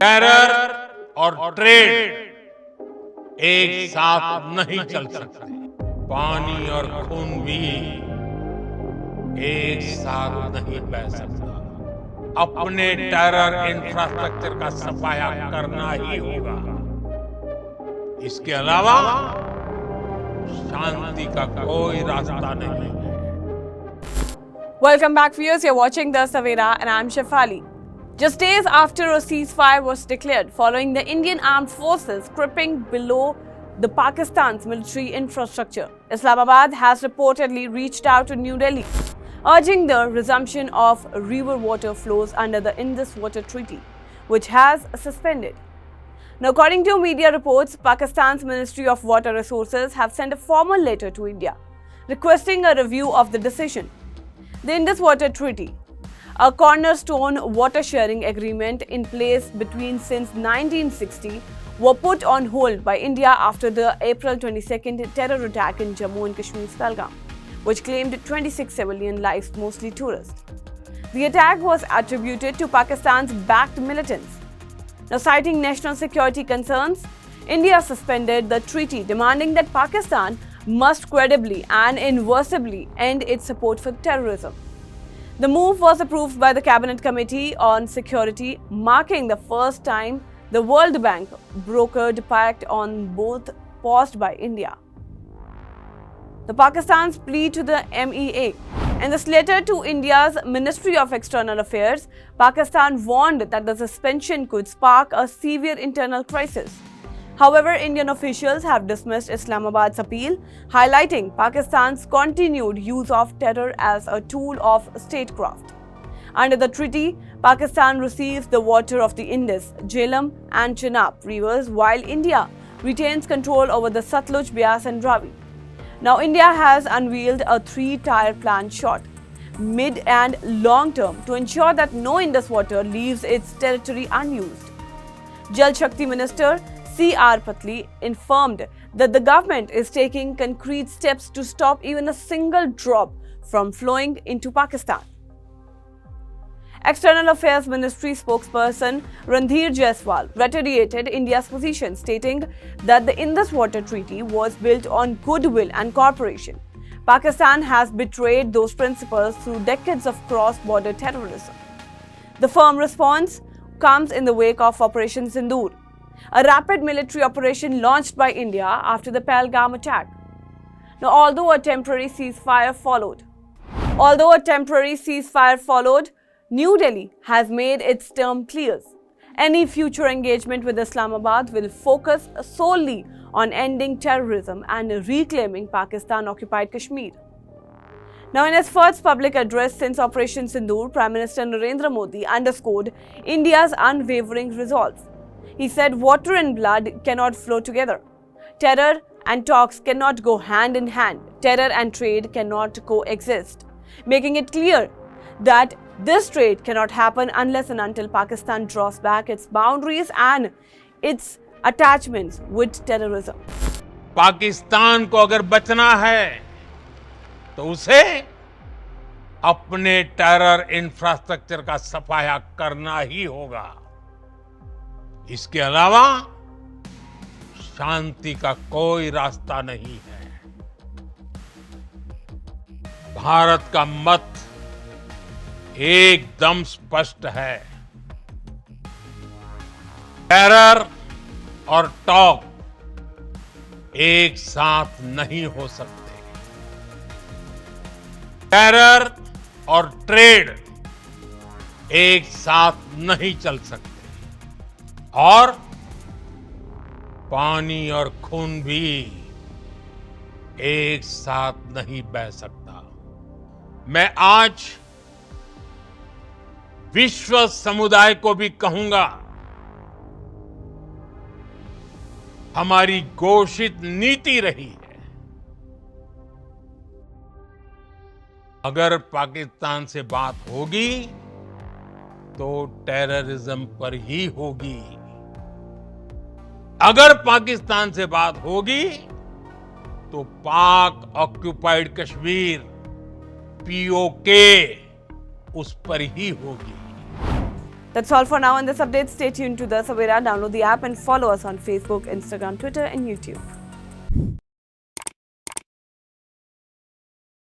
Terror और trade एक साथ नहीं चल सकते। पानी और खून भी एक साथ नहीं बह सकता। अपने टेरर इंफ्रास्ट्रक्चर का सफाया करना ही होगा। इसके अलावा शांति का कोई रास्ता नहीं है। Welcome back, viewers. You're watching The Savera and I'm Shefali. Just days after a ceasefire was declared following the Indian armed forces creeping below the Pakistan's military infrastructure, Islamabad has reportedly reached out to New Delhi, urging the resumption of river water flows under the Indus Water Treaty, which has suspended. Now, according to media reports, Pakistan's Ministry of Water Resources have sent a formal letter to India requesting a review of the decision. The Indus Water Treaty, a cornerstone water-sharing agreement in place between since 1960, were put on hold by India after the April 22nd terror attack in Jammu and Kashmir's Pahalgam, which claimed 26 civilian lives, mostly tourists. The attack was attributed to Pakistan's backed militants. Now, citing national security concerns, India suspended the treaty, demanding that Pakistan must credibly and irreversibly end its support for terrorism. The move was approved by the Cabinet Committee on Security, marking the first time the World Bank brokered pact on both paused by India. The Pakistan's plea to the MEA. In this letter to India's Ministry of External Affairs, Pakistan warned that the suspension could spark a severe internal crisis. However, Indian officials have dismissed Islamabad's appeal, highlighting Pakistan's continued use of terror as a tool of statecraft. Under the treaty, Pakistan receives the water of the Indus, Jhelum and Chenab rivers, while India retains control over the Satluj, Beas and Ravi. Now, India has unveiled a three-tier plan short, mid and long term to ensure that no Indus water leaves its territory unused. Jal Shakti Minister C.R. Patli informed that the government is taking concrete steps to stop even a single drop from flowing into Pakistan. External Affairs Ministry spokesperson Randhir Jaiswal reiterated India's position, stating that the Indus Water Treaty was built on goodwill and cooperation. Pakistan has betrayed those principles through decades of cross-border terrorism. The firm response comes in the wake of Operation Sindoor, a rapid military operation launched by India after the Pahalgam attack. Now, although a temporary ceasefire followed, New Delhi has made its term clear. Any future engagement with Islamabad will focus solely on ending terrorism and reclaiming Pakistan-occupied Kashmir. Now, in his first public address since Operation Sindoor, Prime Minister Narendra Modi underscored India's unwavering resolve. He said water and blood cannot flow together. Terror and talks cannot go hand in hand. Terror and trade cannot coexist, making it clear that this trade cannot happen unless and until Pakistan draws back its boundaries and its attachments with terrorism. Pakistan को अगर बचना है तो उसे अपने terror infrastructure का सफाया करना ही होगा। इसके अलावा शांति का कोई रास्ता नहीं है। भारत का मत एकदम स्पष्ट है। टेरर और टॉक एक साथ नहीं हो सकते। टेरर और ट्रेड एक साथ नहीं चल सकते। और पानी और खून भी एक साथ नहीं बह सकता। मैं आज विश्व समुदाय को भी कहूंगा, हमारी घोषित नीति रही है, अगर पाकिस्तान से बात होगी तो टेररिज्म पर ही होगी। अगर पाकिस्तान से बात होगी तो पाक ऑक्युपाइड कश्मीर पीओके उस पर ही होगी। That's all for now in this update. Stay tuned to The Savera. Download the app and follow us on Facebook, Instagram, Twitter, and YouTube.